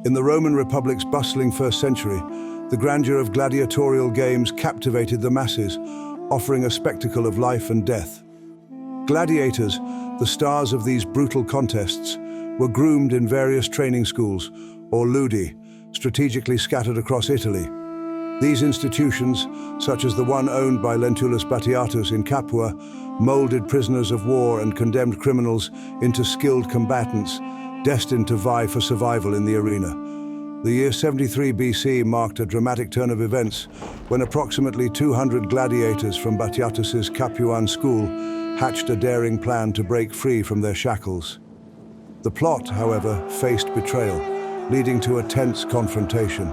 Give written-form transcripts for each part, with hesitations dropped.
In the Roman Republic's bustling first century, the grandeur of gladiatorial games captivated the masses, offering a spectacle of life and death. Gladiators, the stars of these brutal contests, were groomed in various training schools, or ludi, strategically scattered across Italy. These institutions, such as the one owned by Lentulus Batiatus in Capua, molded prisoners of war and condemned criminals into skilled combatants, destined to vie for survival in the arena. The year 73 BC marked a dramatic turn of events when approximately 200 gladiators from Batiatus's Capuan school hatched a daring plan to break free from their shackles. The plot, however, faced betrayal, leading to a tense confrontation.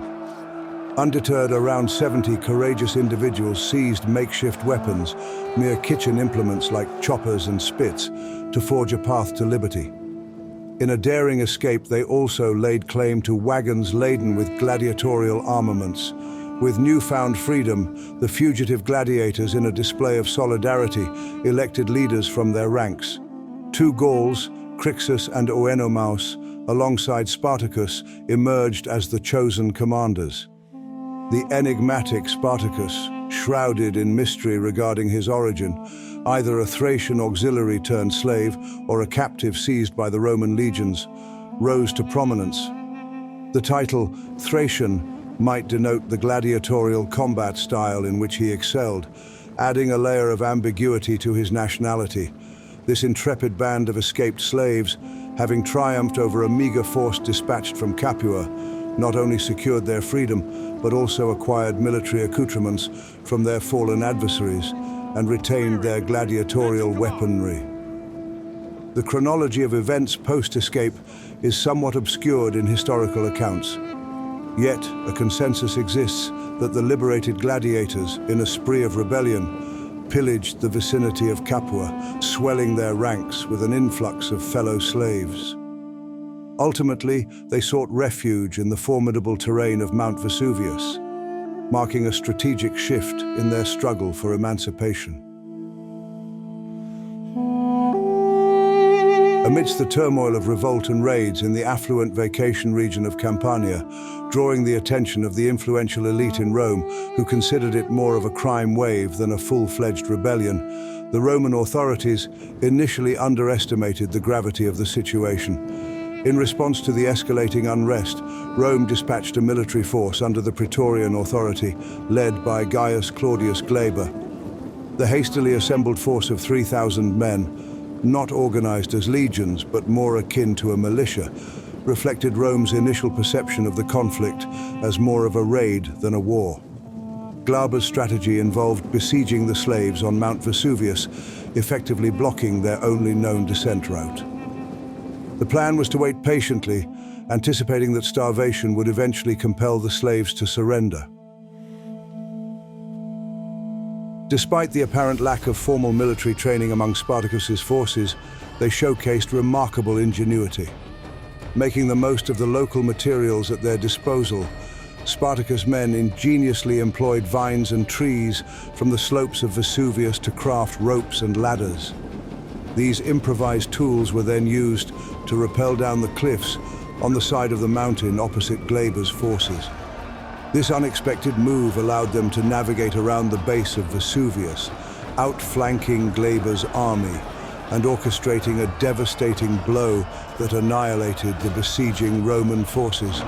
Undeterred, around 70 courageous individuals seized makeshift weapons, mere kitchen implements like choppers and spits, to forge a path to liberty. In a daring escape, they also laid claim to wagons laden with gladiatorial armaments. With newfound freedom, the fugitive gladiators, in a display of solidarity, elected leaders from their ranks. Two Gauls, Crassus and Oenomaus, alongside Spartacus, emerged as the chosen commanders. The enigmatic Spartacus, shrouded in mystery regarding his origin, either a Thracian auxiliary turned slave or a captive seized by the Roman legions, rose to prominence. The title Thracian might denote the gladiatorial combat style in which he excelled, adding a layer of ambiguity to his nationality. This intrepid band of escaped slaves, having triumphed over a meager force dispatched from Capua, not only secured their freedom, but also acquired military accoutrements from their fallen adversaries and retained their gladiatorial weaponry. The chronology of events post-escape is somewhat obscured in historical accounts. Yet, a consensus exists that the liberated gladiators, in a spree of rebellion, pillaged the vicinity of Capua, swelling their ranks with an influx of fellow slaves. Ultimately, they sought refuge in the formidable terrain of Mount Vesuvius, marking a strategic shift in their struggle for emancipation. Amidst the turmoil of revolt and raids in the affluent vacation region of Campania, drawing the attention of the influential elite in Rome, who considered it more of a crime wave than a full-fledged rebellion, the Roman authorities initially underestimated the gravity of the situation. In response to the escalating unrest, Rome dispatched a military force under the Praetorian authority, led by Gaius Claudius Glaber. The hastily assembled force of 3,000 men, not organized as legions but more akin to a militia, reflected Rome's initial perception of the conflict as more of a raid than a war. Glaber's strategy involved besieging the slaves on Mount Vesuvius, effectively blocking their only known descent route. The plan was to wait patiently, anticipating that starvation would eventually compel the slaves to surrender. Despite the apparent lack of formal military training among Spartacus's forces, they showcased remarkable ingenuity. Making the most of the local materials at their disposal, Spartacus' men ingeniously employed vines and trees from the slopes of Vesuvius to craft ropes and ladders. These improvised tools were then used to rappel down the cliffs on the side of the mountain opposite Glaber's forces. This unexpected move allowed them to navigate around the base of Vesuvius, outflanking Glaber's army and orchestrating a devastating blow that annihilated the besieging Roman forces.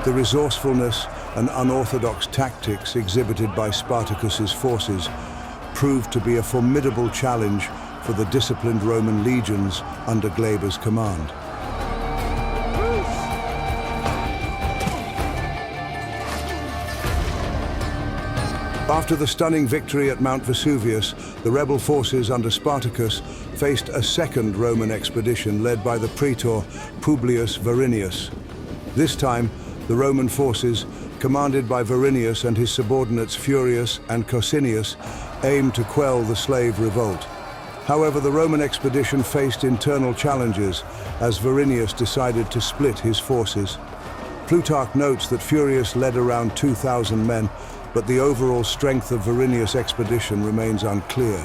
The resourcefulness and unorthodox tactics exhibited by Spartacus's forces proved to be a formidable challenge for the disciplined Roman legions under Glaber's command. After the stunning victory at Mount Vesuvius, the rebel forces under Spartacus faced a second Roman expedition led by the praetor Publius Varinius. This time, the Roman forces, commanded by Verinius and his subordinates Furius and Cosinius, aimed to quell the slave revolt. However, the Roman expedition faced internal challenges as Verinius decided to split his forces. Plutarch notes that Furius led around 2,000 men, but the overall strength of Verinius' expedition remains unclear.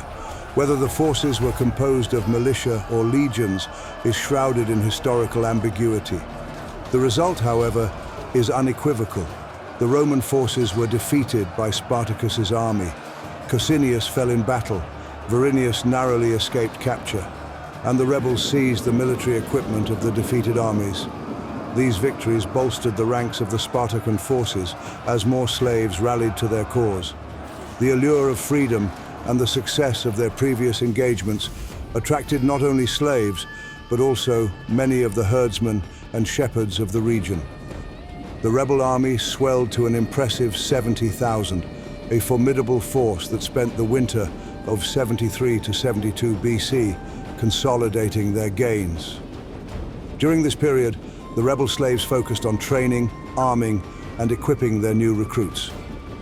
Whether the forces were composed of militia or legions is shrouded in historical ambiguity. The result, however, is unequivocal. The Roman forces were defeated by Spartacus's army. Cosinius fell in battle, Verinius narrowly escaped capture, and the rebels seized the military equipment of the defeated armies. These victories bolstered the ranks of the Spartan forces as more slaves rallied to their cause. The allure of freedom and the success of their previous engagements attracted not only slaves, but also many of the herdsmen and shepherds of the region. The rebel army swelled to an impressive 70,000, a formidable force that spent the winter of 73 to 72 BC consolidating their gains. During this period, the rebel slaves focused on training, arming, and equipping their new recruits.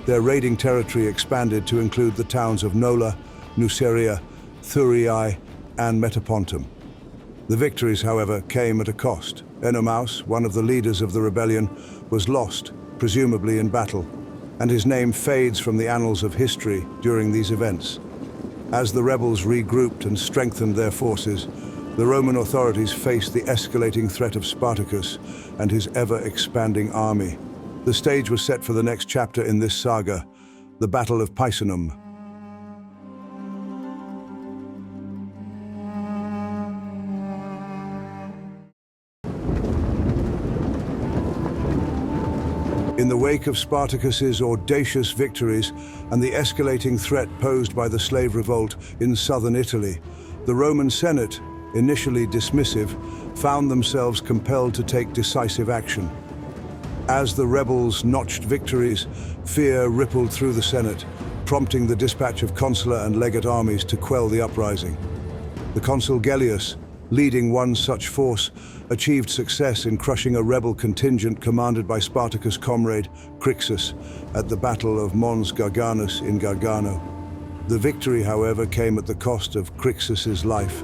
Their raiding territory expanded to include the towns of Nola, Nuceria, Thurii, and Metapontum. The victories, however, came at a cost. Enomaus, one of the leaders of the rebellion, was lost, presumably in battle, and his name fades from the annals of history during these events. As the rebels regrouped and strengthened their forces, the Roman authorities faced the escalating threat of Spartacus and his ever-expanding army. The stage was set for the next chapter in this saga, the Battle of Picenum. In the wake of Spartacus's audacious victories and the escalating threat posed by the slave revolt in southern Italy, the Roman Senate, initially dismissive, found themselves compelled to take decisive action. As the rebels notched victories, fear rippled through the Senate, prompting the dispatch of consular and legate armies to quell the uprising. The consul Gellius, leading one such force, achieved success in crushing a rebel contingent commanded by Spartacus' comrade Crixus at the Battle of Mons Garganus in Gargano. The victory, however, came at the cost of Crixus's life.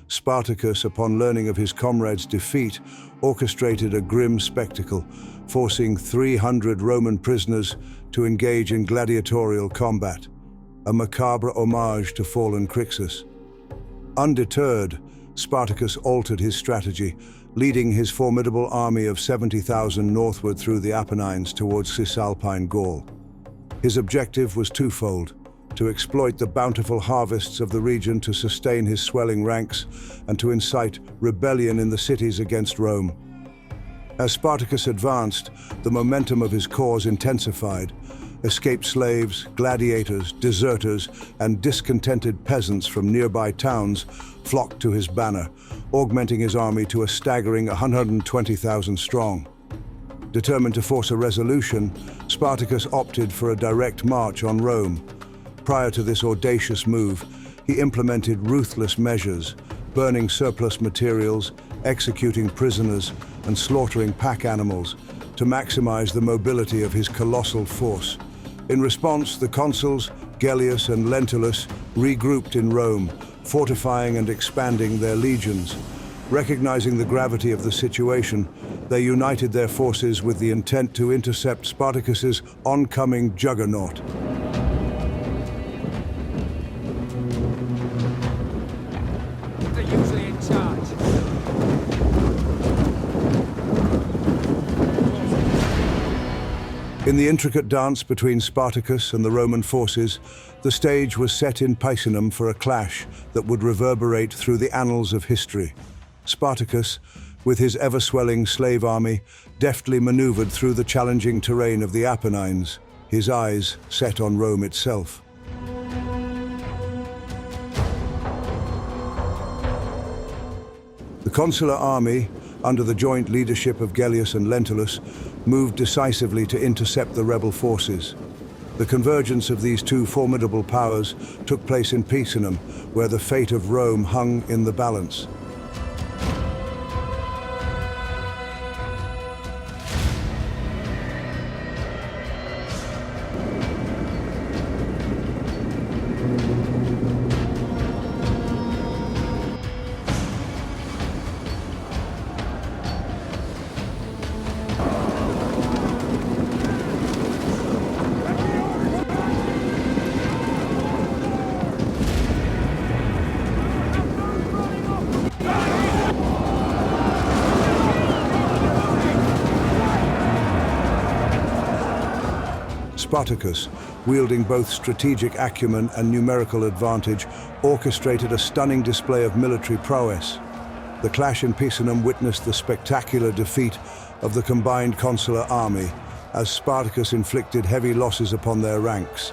Spartacus, upon learning of his comrade's defeat, orchestrated a grim spectacle, forcing 300 Roman prisoners to engage in gladiatorial combat, a macabre homage to fallen Crixus. Undeterred, Spartacus altered his strategy, leading his formidable army of 70,000 northward through the Apennines towards Cisalpine Gaul. His objective was twofold: to exploit the bountiful harvests of the region to sustain his swelling ranks, and to incite rebellion in the cities against Rome. As Spartacus advanced, the momentum of his cause intensified. Escaped slaves, gladiators, deserters, and discontented peasants from nearby towns flocked to his banner, augmenting his army to a staggering 120,000 strong. Determined to force a resolution, Spartacus opted for a direct march on Rome. Prior to this audacious move, he implemented ruthless measures, burning surplus materials, executing prisoners, and slaughtering pack animals to maximize the mobility of his colossal force. In response, the consuls, Gellius and Lentulus, regrouped in Rome, fortifying and expanding their legions. Recognizing the gravity of the situation, they united their forces with the intent to intercept Spartacus's oncoming juggernaut. In the intricate dance between Spartacus and the Roman forces, the stage was set in Picenum for a clash that would reverberate through the annals of history. Spartacus, with his ever-swelling slave army, deftly maneuvered through the challenging terrain of the Apennines, his eyes set on Rome itself. The consular army, under the joint leadership of Gellius and Lentulus, moved decisively to intercept the rebel forces. The convergence of these two formidable powers took place in Picenum, where the fate of Rome hung in the balance. Spartacus, wielding both strategic acumen and numerical advantage, orchestrated a stunning display of military prowess. The clash in Picenum witnessed the spectacular defeat of the combined consular army, as Spartacus inflicted heavy losses upon their ranks.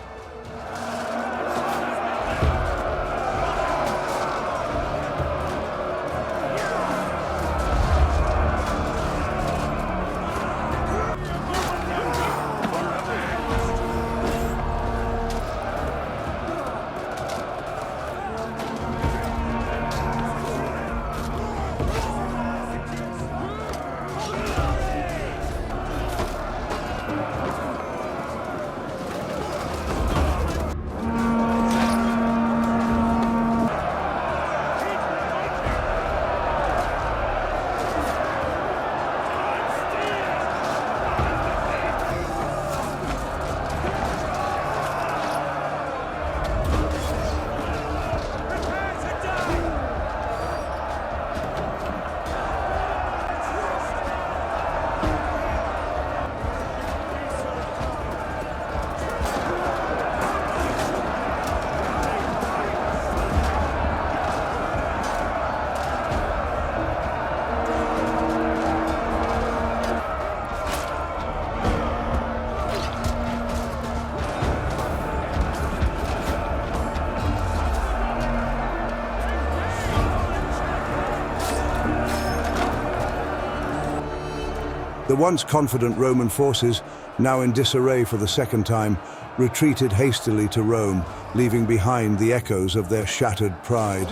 The once confident Roman forces, now in disarray for the second time, retreated hastily to Rome, leaving behind the echoes of their shattered pride.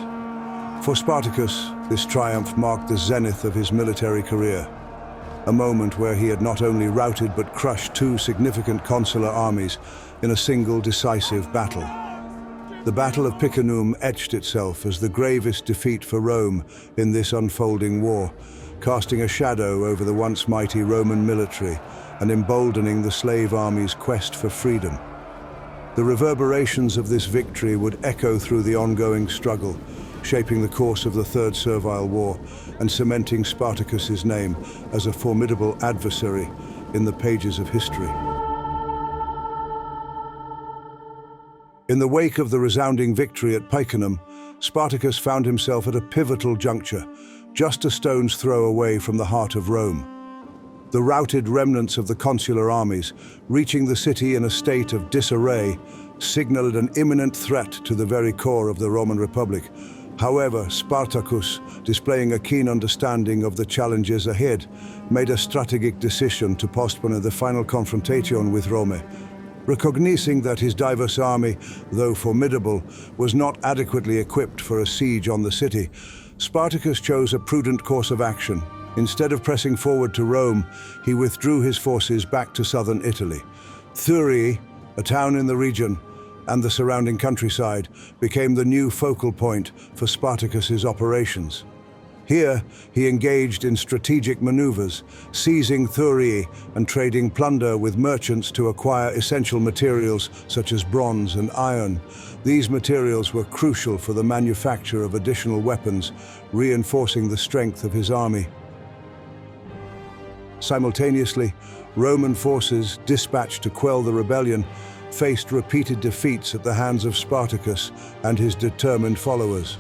For Spartacus, this triumph marked the zenith of his military career, a moment where he had not only routed but crushed two significant consular armies in a single decisive battle. The Battle of Picenum etched itself as the gravest defeat for Rome in this unfolding war, casting a shadow over the once mighty Roman military and emboldening the slave army's quest for freedom. The reverberations of this victory would echo through the ongoing struggle, shaping the course of the Third Servile War and cementing Spartacus's name as a formidable adversary in the pages of history. In the wake of the resounding victory at Picenum, Spartacus found himself at a pivotal juncture, just a stone's throw away from the heart of Rome. The routed remnants of the consular armies, reaching the city in a state of disarray, signaled an imminent threat to the very core of the Roman Republic. However, Spartacus, displaying a keen understanding of the challenges ahead, made a strategic decision to postpone the final confrontation with Rome. Recognizing that his diverse army, though formidable, was not adequately equipped for a siege on the city, Spartacus chose a prudent course of action. Instead of pressing forward to Rome, he withdrew his forces back to southern Italy. Thurii, a town in the region, and the surrounding countryside became the new focal point for Spartacus's operations. Here, he engaged in strategic maneuvers, seizing Thurii and trading plunder with merchants to acquire essential materials such as bronze and iron. These materials were crucial for the manufacture of additional weapons, reinforcing the strength of his army. Simultaneously, Roman forces, dispatched to quell the rebellion, faced repeated defeats at the hands of Spartacus and his determined followers.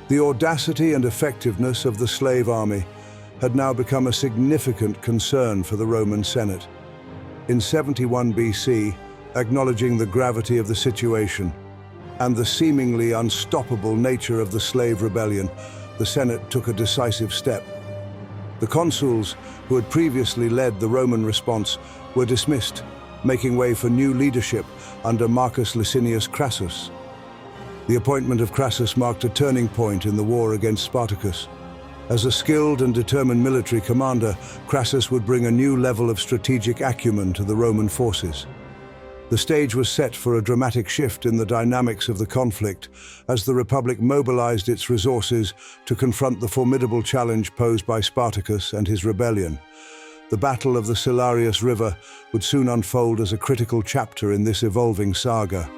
The audacity and effectiveness of the slave army had now become a significant concern for the Roman Senate. In 71 BC, acknowledging the gravity of the situation and the seemingly unstoppable nature of the slave rebellion, the Senate took a decisive step. The consuls, who had previously led the Roman response, were dismissed, making way for new leadership under Marcus Licinius Crassus. The appointment of Crassus marked a turning point in the war against Spartacus. As a skilled and determined military commander, Crassus would bring a new level of strategic acumen to the Roman forces. The stage was set for a dramatic shift in the dynamics of the conflict as the Republic mobilized its resources to confront the formidable challenge posed by Spartacus and his rebellion. The Battle of the Silarius River would soon unfold as a critical chapter in this evolving saga.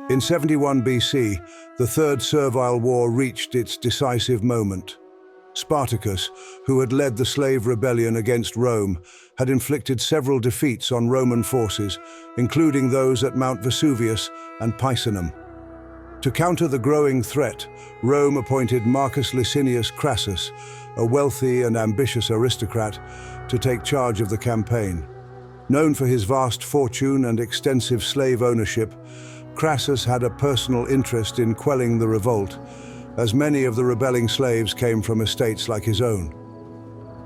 In 71 BC, the Third Servile War reached its decisive moment. Spartacus, who had led the slave rebellion against Rome, had inflicted several defeats on Roman forces, including those at Mount Vesuvius and Picenum. To counter the growing threat, Rome appointed Marcus Licinius Crassus, a wealthy and ambitious aristocrat, to take charge of the campaign. Known for his vast fortune and extensive slave ownership, Crassus had a personal interest in quelling the revolt, as many of the rebelling slaves came from estates like his own.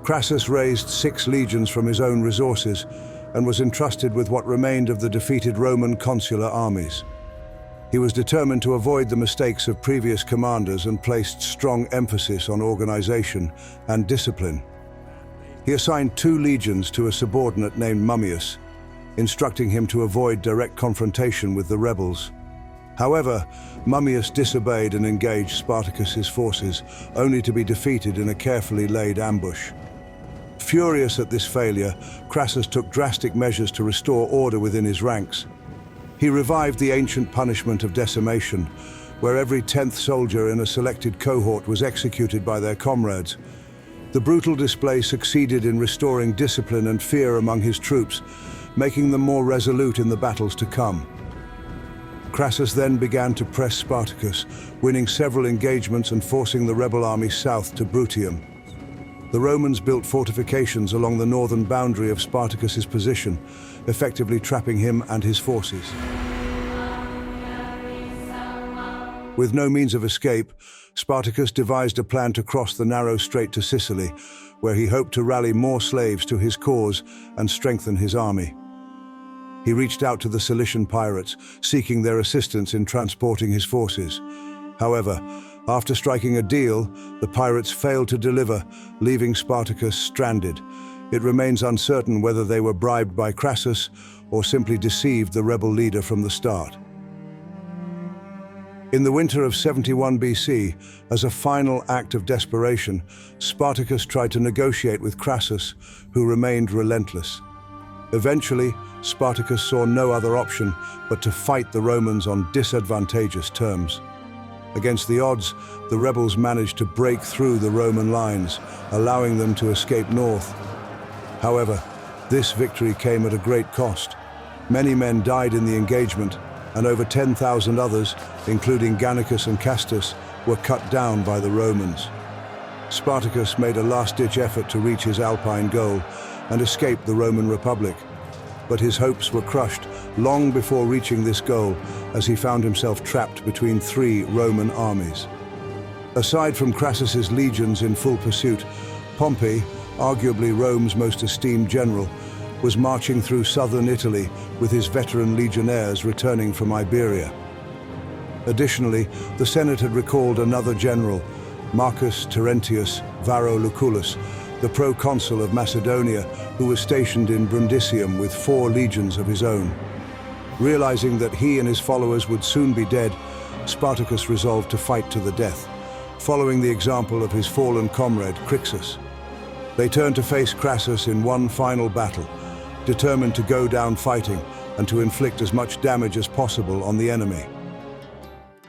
Crassus raised 6 legions from his own resources and was entrusted with what remained of the defeated Roman consular armies. He was determined to avoid the mistakes of previous commanders and placed strong emphasis on organization and discipline. He assigned 2 legions to a subordinate named Mummius, instructing him to avoid direct confrontation with the rebels. However, Mummius disobeyed and engaged Spartacus's forces, only to be defeated in a carefully laid ambush. Furious at this failure, Crassus took drastic measures to restore order within his ranks. He revived the ancient punishment of decimation, where every 10th soldier in a selected cohort was executed by their comrades. The brutal display succeeded in restoring discipline and fear among his troops, making them more resolute in the battles to come. Crassus then began to press Spartacus, winning several engagements and forcing the rebel army south to Bruttium. The Romans built fortifications along the northern boundary of Spartacus's position, effectively trapping him and his forces. With no means of escape, Spartacus devised a plan to cross the narrow strait to Sicily, where he hoped to rally more slaves to his cause and strengthen his army. He reached out to the Cilician pirates, seeking their assistance in transporting his forces. However, after striking a deal, the pirates failed to deliver, leaving Spartacus stranded. It remains uncertain whether they were bribed by Crassus or simply deceived the rebel leader from the start. In the winter of 71 BC, as a final act of desperation, Spartacus tried to negotiate with Crassus, who remained relentless. Eventually, Spartacus saw no other option but to fight the Romans on disadvantageous terms. Against the odds, the rebels managed to break through the Roman lines, allowing them to escape north. However, this victory came at a great cost. Many men died in the engagement, and over 10,000 others, including Gannicus and Castus, were cut down by the Romans. Spartacus made a last-ditch effort to reach his Alpine goal and escape the Roman Republic. But his hopes were crushed long before reaching this goal, as he found himself trapped between 3 Roman armies. Aside from Crassus's legions in full pursuit, Pompey, arguably Rome's most esteemed general, was marching through southern Italy with his veteran legionnaires returning from Iberia. Additionally, the Senate had recalled another general, Marcus Terentius Varro Lucullus, the proconsul of Macedonia, who was stationed in Brundisium with 4 legions of his own. Realizing that he and his followers would soon be dead, Spartacus resolved to fight to the death, following the example of his fallen comrade Crixus. They turned to face Crassus in one final battle, determined to go down fighting and to inflict as much damage as possible on the enemy.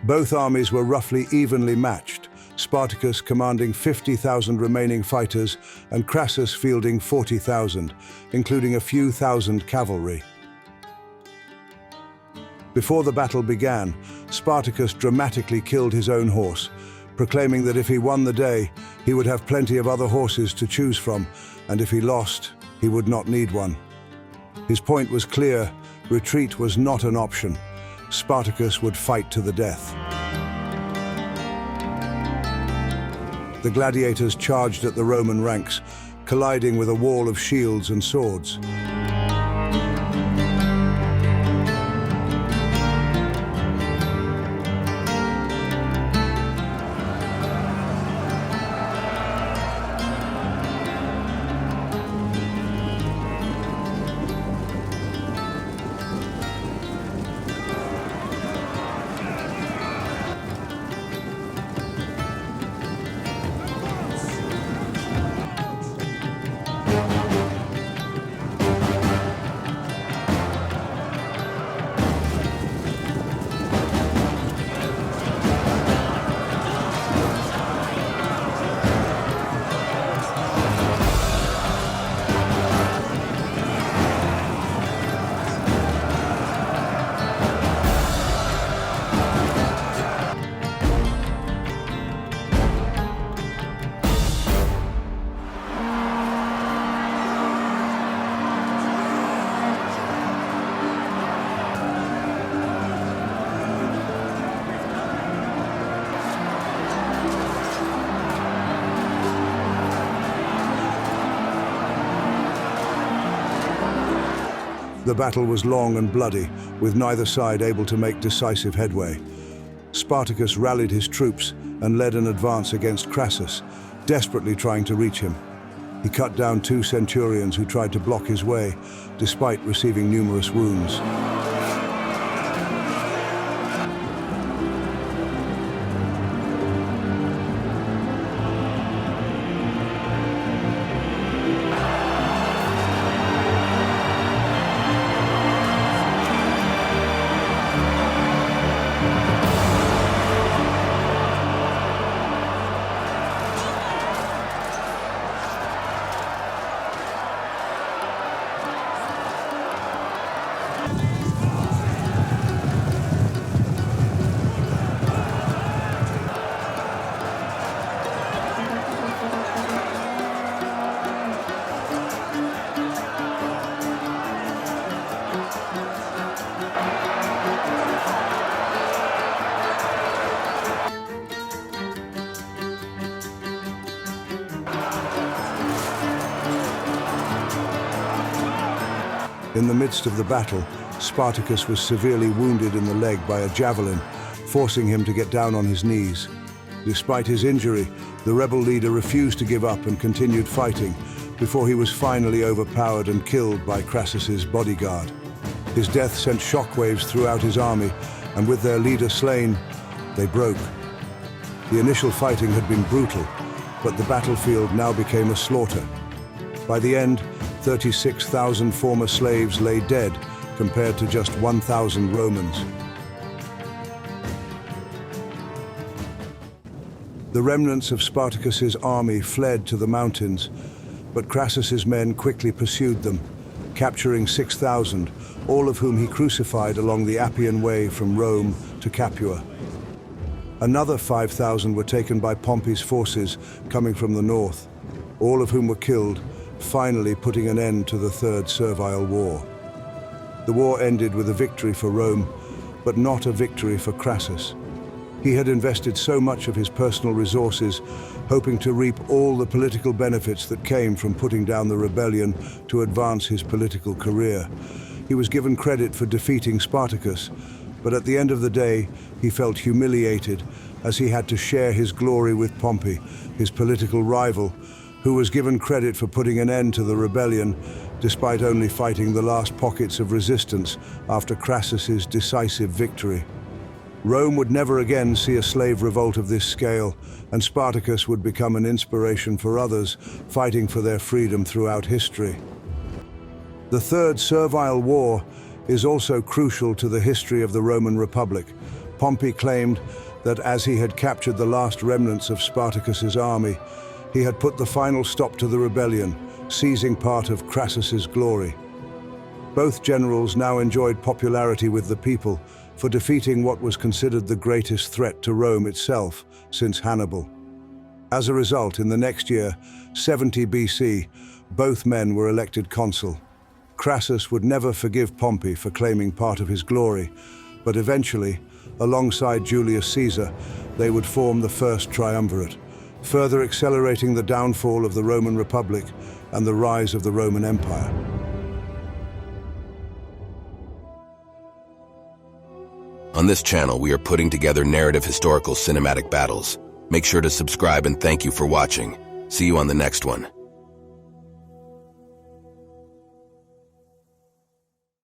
Both armies were roughly evenly matched, Spartacus commanding 50,000 remaining fighters and Crassus fielding 40,000, including a few thousand cavalry. Before the battle began, Spartacus dramatically killed his own horse, proclaiming that if he won the day, he would have plenty of other horses to choose from, and if he lost, he would not need one. His point was clear: retreat was not an option. Spartacus would fight to the death. The gladiators charged at the Roman ranks, colliding with a wall of shields and swords. The battle was long and bloody, with neither side able to make decisive headway. Spartacus rallied his troops and led an advance against Crassus, desperately trying to reach him. He cut down 2 centurions who tried to block his way, despite receiving numerous wounds. In the midst of the battle, Spartacus was severely wounded in the leg by a javelin, forcing him to get down on his knees. Despite his injury, the rebel leader refused to give up and continued fighting before he was finally overpowered and killed by Crassus's bodyguard. His death sent shockwaves throughout his army, and with their leader slain, they broke. The initial fighting had been brutal, but the battlefield now became a slaughter. By the end, 36,000 former slaves lay dead, compared to just 1,000 Romans. The remnants of Spartacus's army fled to the mountains, but Crassus's men quickly pursued them, capturing 6,000, all of whom he crucified along the Appian Way from Rome to Capua. Another 5,000 were taken by Pompey's forces coming from the north, all of whom were killed, finally putting an end to the Third Servile War. The war ended with a victory for Rome, but not a victory for Crassus. He had invested so much of his personal resources, hoping to reap all the political benefits that came from putting down the rebellion to advance his political career. He was given credit for defeating Spartacus, but at the end of the day, he felt humiliated as he had to share his glory with Pompey, his political rival, who was given credit for putting an end to the rebellion, despite only fighting the last pockets of resistance after Crassus's decisive victory. Rome would never again see a slave revolt of this scale, and Spartacus would become an inspiration for others fighting for their freedom throughout history. The Third Servile War is also crucial to the history of the Roman Republic. Pompey claimed that as he had captured the last remnants of Spartacus's army, he had put the final stop to the rebellion, seizing part of Crassus's glory. Both generals now enjoyed popularity with the people, for defeating what was considered the greatest threat to Rome itself since Hannibal. As a result, in the next year, 70 BC, both men were elected consul. Crassus would never forgive Pompey for claiming part of his glory, but eventually, alongside Julius Caesar, they would form the First Triumvirate, further accelerating the downfall of the Roman Republic and the rise of the Roman Empire. On this channel, we are putting together narrative historical cinematic battles. Make sure to subscribe and thank you for watching. See you on the next one.